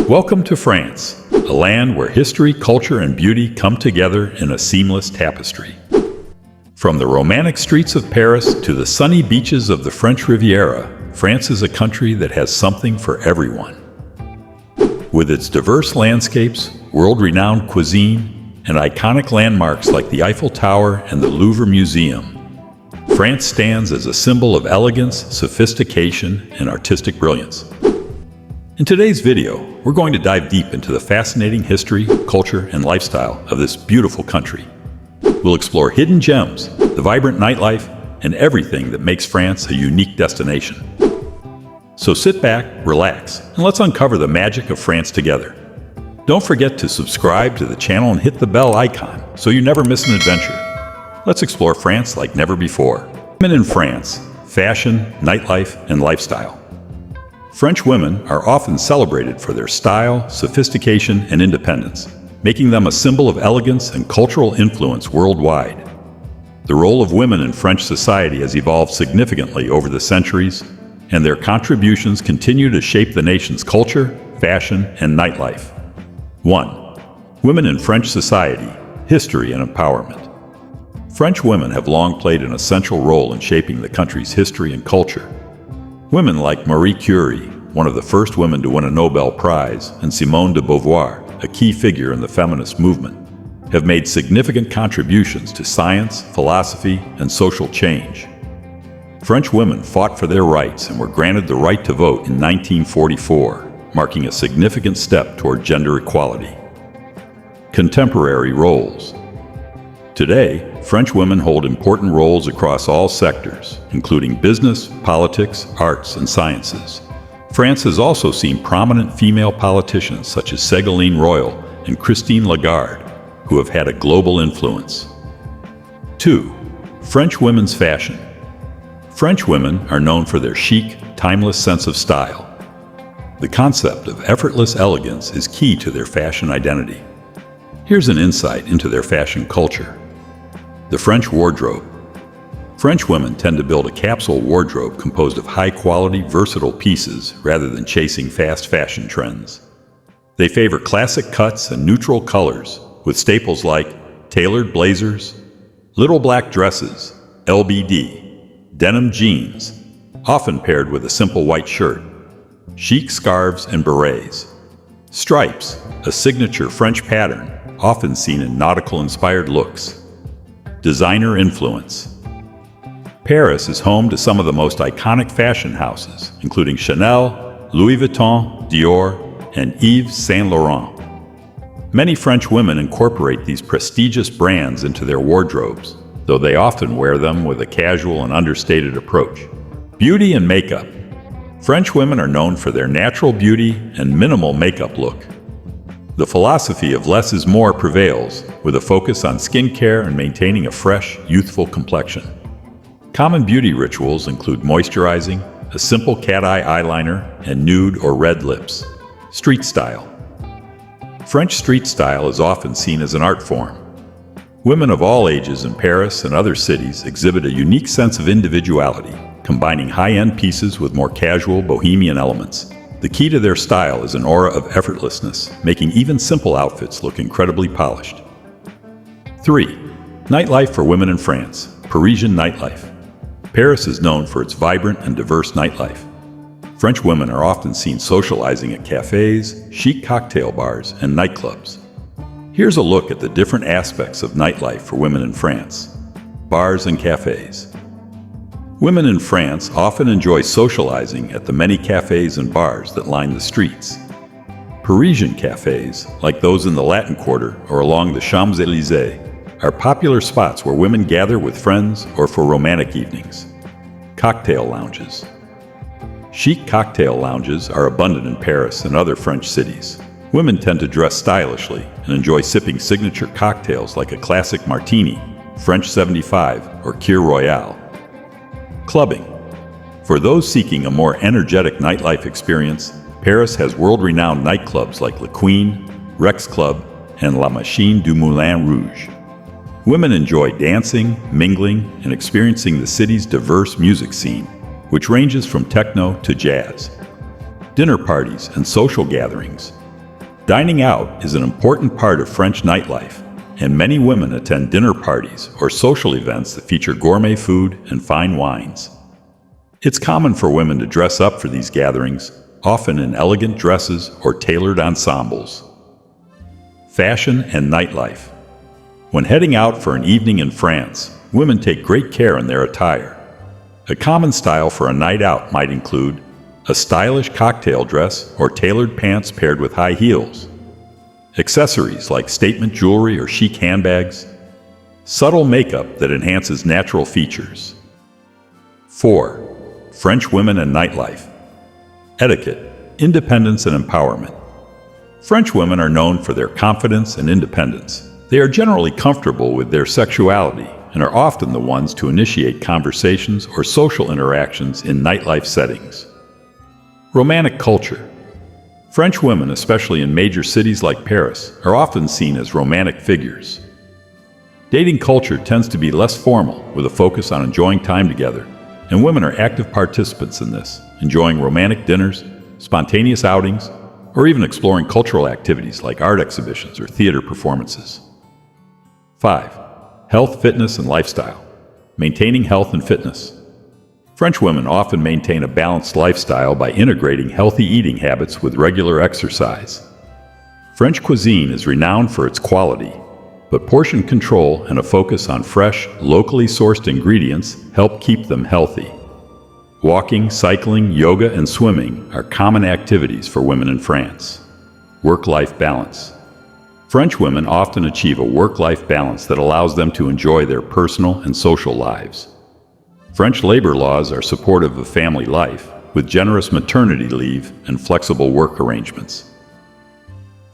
Welcome to France, a land where history, culture, and beauty come together in a seamless tapestry. From the romantic streets of Paris to the sunny beaches of the French Riviera, France is a country that has something for everyone. With its diverse landscapes, world-renowned cuisine, and iconic landmarks like the Eiffel Tower and the Louvre Museum, France stands as a symbol of elegance, sophistication, and artistic brilliance. In today's video, we're going to dive deep into the fascinating history, culture, and lifestyle of this beautiful country. We'll explore hidden gems, the vibrant nightlife, and everything that makes France a unique destination. So sit back, relax, and let's uncover the magic of France together. Don't forget to subscribe to the channel and hit the bell icon so you never miss an adventure. Let's explore France like never before. Women in France: fashion, nightlife, and lifestyle. French women are often celebrated for their style, sophistication, and independence, making them a symbol of elegance and cultural influence worldwide. The role of women in French society has evolved significantly over the centuries, and their contributions continue to shape the nation's culture, fashion, and nightlife. 1. Women in French society: history and empowerment. French women have long played an essential role in shaping the country's history and culture. Women like Marie Curie, one of the first women to win a Nobel Prize, and Simone de Beauvoir, a key figure in the feminist movement, have made significant contributions to science, philosophy, and social change. French women fought for their rights and were granted the right to vote in 1944, marking a significant step toward gender equality. Contemporary roles. Today, French women hold important roles across all sectors, including business, politics, arts, and sciences. France has also seen prominent female politicians such as Ségolène Royal and Christine Lagarde, who have had a global influence. 2. French women's fashion. French women are known for their chic, timeless sense of style. The concept of effortless elegance is key to their fashion identity. Here's an insight into their fashion culture. The French wardrobe. French women tend to build a capsule wardrobe composed of high-quality, versatile pieces rather than chasing fast fashion trends. They favor classic cuts and neutral colors, with staples like tailored blazers, little black dresses, LBD, denim jeans, often paired with a simple white shirt, chic scarves and berets, stripes, a signature French pattern, often seen in nautical-inspired looks. Designer influence. Paris is home to some of the most iconic fashion houses, including Chanel, Louis Vuitton, Dior, and Yves Saint Laurent. Many French women incorporate these prestigious brands into their wardrobes, though they often wear them with a casual and understated approach. Beauty and makeup. French women are known for their natural beauty and minimal makeup look. The philosophy of less is more prevails, with a focus on skincare and maintaining a fresh, youthful complexion. Common beauty rituals include moisturizing, a simple cat-eye eyeliner, and nude or red lips. Street style. French street style is often seen as an art form. Women of all ages in Paris and other cities exhibit a unique sense of individuality, combining high-end pieces with more casual, bohemian elements. The key to their style is an aura of effortlessness, making even simple outfits look incredibly polished. 3. Nightlife for women in France: Parisian nightlife. Paris is known for its vibrant and diverse nightlife. French women are often seen socializing at cafes, chic cocktail bars, and nightclubs. Here's a look at the different aspects of nightlife for women in France. Bars and cafes. Women in France often enjoy socializing at the many cafes and bars that line the streets. Parisian cafes, like those in the Latin Quarter or along the Champs-Élysées, are popular spots where women gather with friends or for romantic evenings. Cocktail lounges. Chic cocktail lounges are abundant in Paris and other French cities. Women tend to dress stylishly and enjoy sipping signature cocktails like a classic martini, French 75, or Kir Royale. Clubbing. For those seeking a more energetic nightlife experience, Paris has world-renowned nightclubs like Le Queen, Rex Club, and La Machine du Moulin Rouge. Women enjoy dancing, mingling, and experiencing the city's diverse music scene, which ranges from techno to jazz. Dinner parties and social gatherings. Dining out is an important part of French nightlife, and many women attend dinner parties or social events that feature gourmet food and fine wines. It's common for women to dress up for these gatherings, often in elegant dresses or tailored ensembles. Fashion and nightlife. When heading out for an evening in France, women take great care in their attire. A common style for a night out might include a stylish cocktail dress or tailored pants paired with high heels. Accessories like statement jewelry or chic handbags. Subtle makeup that enhances natural features. 4. French women and nightlife. Etiquette, independence and empowerment. French women are known for their confidence and independence. They are generally comfortable with their sexuality and are often the ones to initiate conversations or social interactions in nightlife settings. Romantic culture. French women, especially in major cities like Paris, are often seen as romantic figures. Dating culture tends to be less formal, with a focus on enjoying time together, and women are active participants in this, enjoying romantic dinners, spontaneous outings, or even exploring cultural activities like art exhibitions or theater performances. 5. Health, fitness, and lifestyle. Maintaining health and fitness. French women often maintain a balanced lifestyle by integrating healthy eating habits with regular exercise. French cuisine is renowned for its quality, but portion control and a focus on fresh, locally sourced ingredients help keep them healthy. Walking, cycling, yoga, and swimming are common activities for women in France. Work-life balance. French women often achieve a work-life balance that allows them to enjoy their personal and social lives. French labor laws are supportive of family life, with generous maternity leave and flexible work arrangements.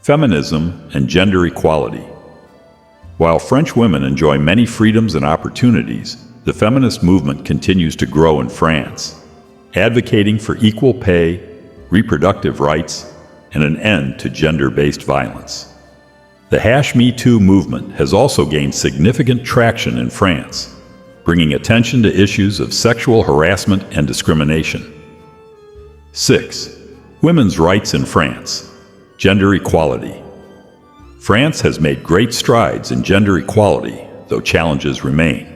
Feminism and gender equality. While French women enjoy many freedoms and opportunities, the feminist movement continues to grow in France, advocating for equal pay, reproductive rights, and an end to gender-based violence. The #MeToo movement has also gained significant traction in France, bringing attention to issues of sexual harassment and discrimination. 6. Women's rights in France. Gender equality. France has made great strides in gender equality, though challenges remain.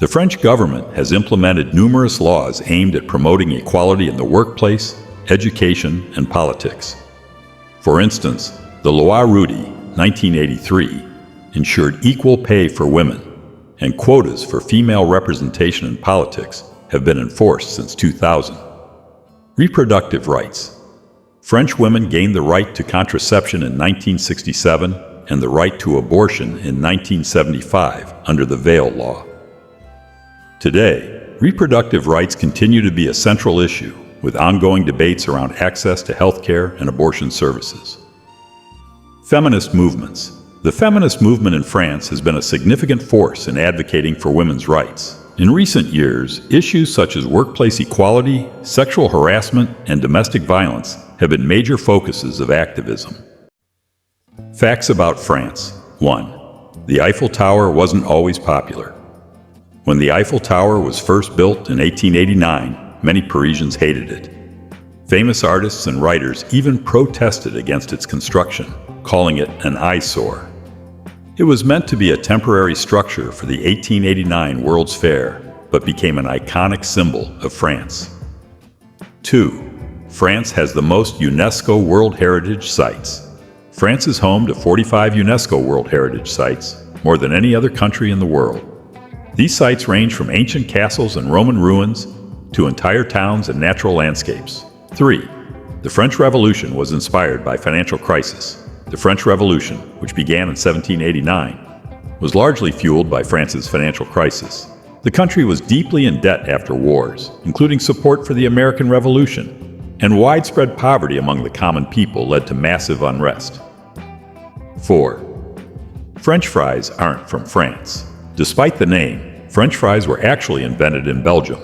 The French government has implemented numerous laws aimed at promoting equality in the workplace, education, and politics. For instance, the Loi Roudy, 1983, ensured equal pay for women, and quotas for female representation in politics have been enforced since 2000. Reproductive rights. French women gained the right to contraception in 1967 and the right to abortion in 1975 under the Veil Law. Today, reproductive rights continue to be a central issue, with ongoing debates around access to health care and abortion services. Feminist movements. The feminist movement in France has been a significant force in advocating for women's rights. In recent years, issues such as workplace equality, sexual harassment, and domestic violence have been major focuses of activism. Facts about France. 1. The Eiffel Tower wasn't always popular. When the Eiffel Tower was first built in 1889, many Parisians hated it. Famous artists and writers even protested against its construction, calling it an eyesore. It was meant to be a temporary structure for the 1889 World's Fair, but became an iconic symbol of France. 2. France has the most UNESCO World Heritage Sites. France is home to 45 UNESCO World Heritage Sites, more than any other country in the world. These sites range from ancient castles and Roman ruins to entire towns and natural landscapes. 3. The French Revolution was inspired by financial crisis. The French Revolution, which began in 1789, was largely fueled by France's financial crisis. The country was deeply in debt after wars, including support for the American Revolution, and widespread poverty among the common people led to massive unrest. 4. French fries aren't from France. Despite the name, French fries were actually invented in Belgium.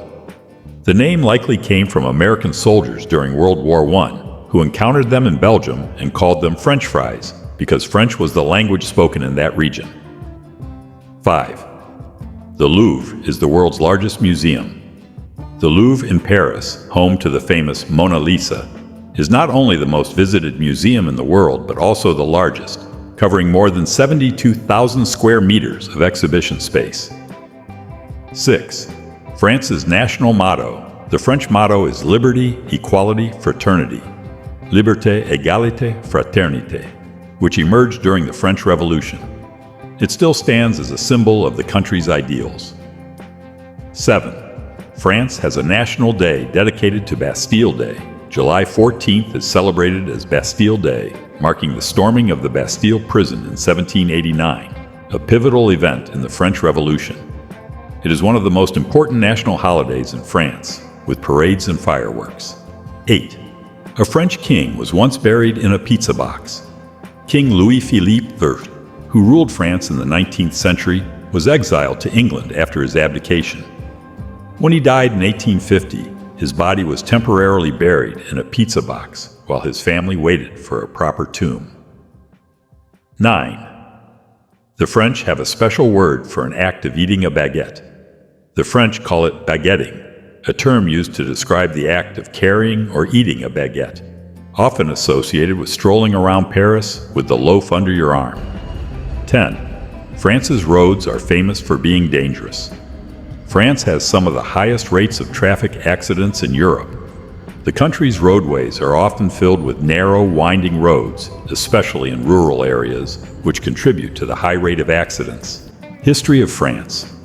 The name likely came from American soldiers during World War I, who encountered them in Belgium and called them French fries because French was the language spoken in that region. 5. The Louvre is the world's largest museum. The Louvre in Paris, home to the famous Mona Lisa, is not only the most visited museum in the world, but also the largest, covering more than 72,000 square meters of exhibition space. 6. France's national motto. The French motto is Liberty, Equality, Fraternity. Liberté, Égalité, Fraternité, which emerged during the French Revolution. It still stands as a symbol of the country's ideals. 7. France has a national day dedicated to Bastille Day. July 14th is celebrated as Bastille Day, marking the storming of the Bastille prison in 1789, a pivotal event in the French Revolution. It is one of the most important national holidays in France, with parades and fireworks. 8. A French king was once buried in a pizza box. King Louis-Philippe I, who ruled France in the 19th century, was exiled to England after his abdication. When he died in 1850, his body was temporarily buried in a pizza box while his family waited for a proper tomb. 9. The French have a special word for an act of eating a baguette. The French call it baguetting, a term used to describe the act of carrying or eating a baguette, often associated with strolling around Paris with the loaf under your arm. 10. France's roads are famous for being dangerous. France has some of the highest rates of traffic accidents in Europe. The country's roadways are often filled with narrow, winding roads, especially in rural areas, which contribute to the high rate of accidents. History of France.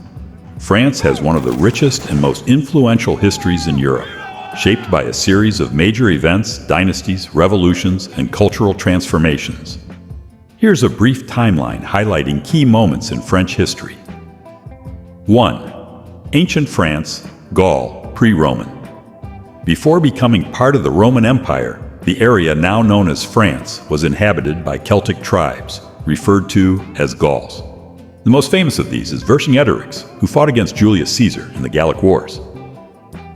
France has one of the richest and most influential histories in Europe, shaped by a series of major events, dynasties, revolutions, and cultural transformations. Here's a brief timeline highlighting key moments in French history. 1. Ancient France, Gaul, pre-Roman. Before becoming part of the Roman Empire, the area now known as France was inhabited by Celtic tribes, referred to as Gauls. The most famous of these is Vercingetorix, who fought against Julius Caesar in the Gallic Wars.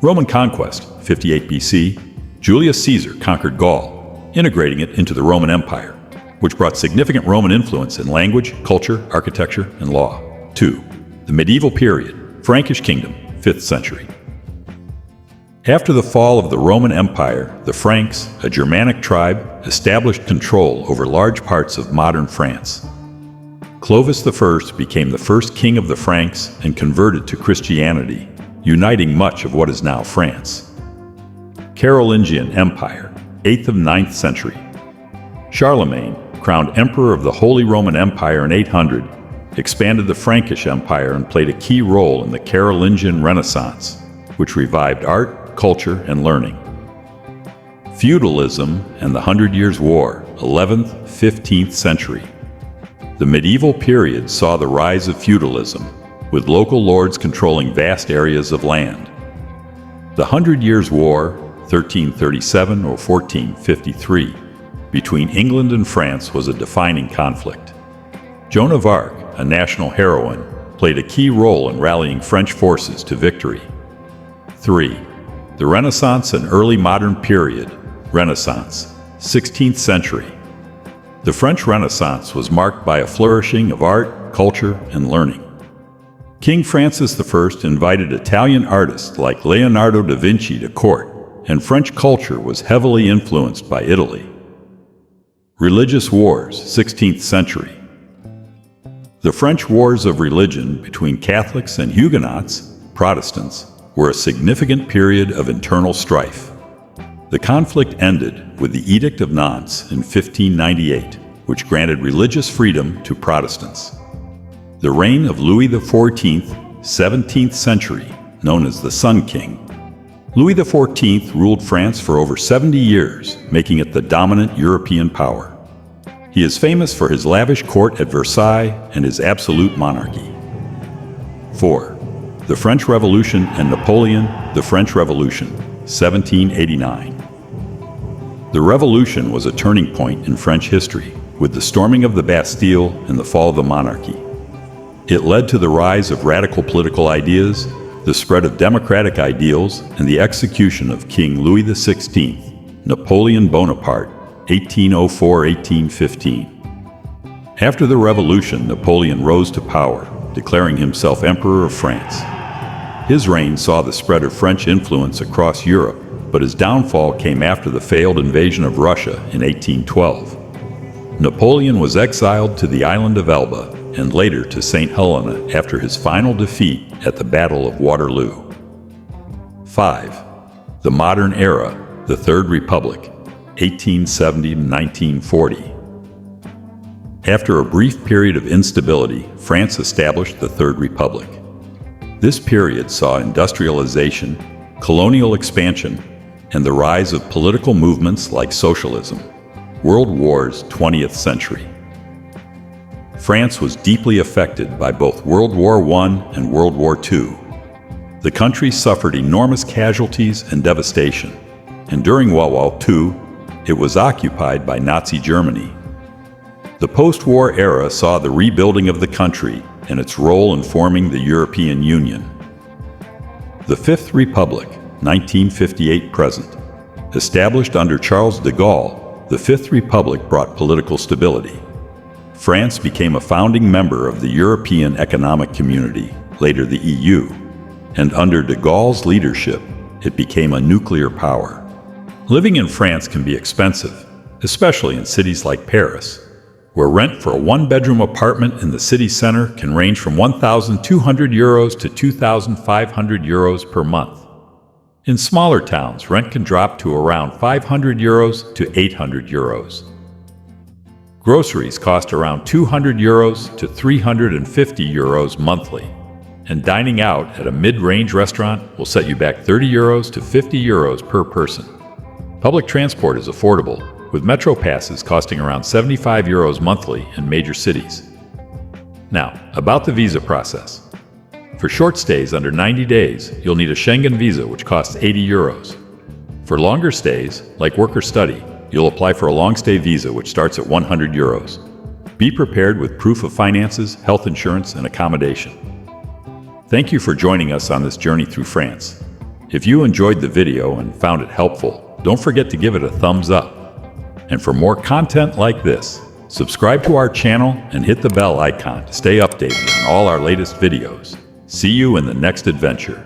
Roman conquest, 58 BC, Julius Caesar conquered Gaul, integrating it into the Roman Empire, which brought significant Roman influence in language, culture, architecture, and law. 2. The medieval period, Frankish Kingdom, 5th century. After the fall of the Roman Empire, the Franks, a Germanic tribe, established control over large parts of modern France. Clovis I became the first king of the Franks and converted to Christianity, uniting much of what is now France. Carolingian Empire, 8th and 9th century. Charlemagne, crowned emperor of the Holy Roman Empire in 800, expanded the Frankish Empire and played a key role in the Carolingian Renaissance, which revived art, culture, and learning. Feudalism and the Hundred Years' War, 11th, 15th century. The medieval period saw the rise of feudalism, with local lords controlling vast areas of land. The Hundred Years' War, 1337 or 1453, between England and France was a defining conflict. Joan of Arc, a national heroine, played a key role in rallying French forces to victory. 3. The Renaissance and early modern period, Renaissance, 16th century. The French Renaissance was marked by a flourishing of art, culture, and learning. King Francis I invited Italian artists like Leonardo da Vinci to court, and French culture was heavily influenced by Italy. Religious wars, 16th century. The French wars of religion between Catholics and Huguenots, Protestants, were a significant period of internal strife. The conflict ended with the Edict of Nantes in 1598, which granted religious freedom to Protestants. The reign of Louis XIV, 17th century, known as the Sun King. Louis XIV ruled France for over 70 years, making it the dominant European power. He is famous for his lavish court at Versailles and his absolute monarchy. 4. The French Revolution and Napoleon, the French Revolution, 1789. The Revolution was a turning point in French history, with the storming of the Bastille and the fall of the monarchy. It led to the rise of radical political ideas, the spread of democratic ideals, and the execution of King Louis XVI, Napoleon Bonaparte, 1804-1815. After the Revolution, Napoleon rose to power, declaring himself Emperor of France. His reign saw the spread of French influence across Europe, but his downfall came after the failed invasion of Russia in 1812. Napoleon was exiled to the island of Elba and later to St. Helena after his final defeat at the Battle of Waterloo. 5. The Modern Era, the Third Republic, 1870 to 1940. After a brief period of instability, France established the Third Republic. This period saw industrialization, colonial expansion, and the rise of political movements like socialism. World War's 20th century. France was deeply affected by both World War I and World War II. The country suffered enormous casualties and devastation, and during World War II, it was occupied by Nazi Germany. The post-war era saw the rebuilding of the country and its role in forming the European Union. The Fifth Republic, 1958 present. Established under Charles de Gaulle, the Fifth Republic brought political stability. France became a founding member of the European Economic Community, later the EU, and under de Gaulle's leadership, it became a nuclear power. Living in France can be expensive, especially in cities like Paris, where rent for a one-bedroom apartment in the city center can range from €1,200 to €2,500 per month. In smaller towns, rent can drop to around €500 to €800. Groceries cost around €200 to €350 monthly, and dining out at a mid-range restaurant will set you back €30 to €50 per person. Public transport is affordable, with metro passes costing around €75 monthly in major cities. Now, about the visa process. For short stays under 90 days, you'll need a Schengen visa, which costs €80. For longer stays, like work or study, you'll apply for a long-stay visa, which starts at €100. Be prepared with proof of finances, health insurance, and accommodation. Thank you for joining us on this journey through France. If you enjoyed the video and found it helpful, don't forget to give it a thumbs up. And for more content like this, subscribe to our channel and hit the bell icon to stay updated on all our latest videos. See you in the next adventure.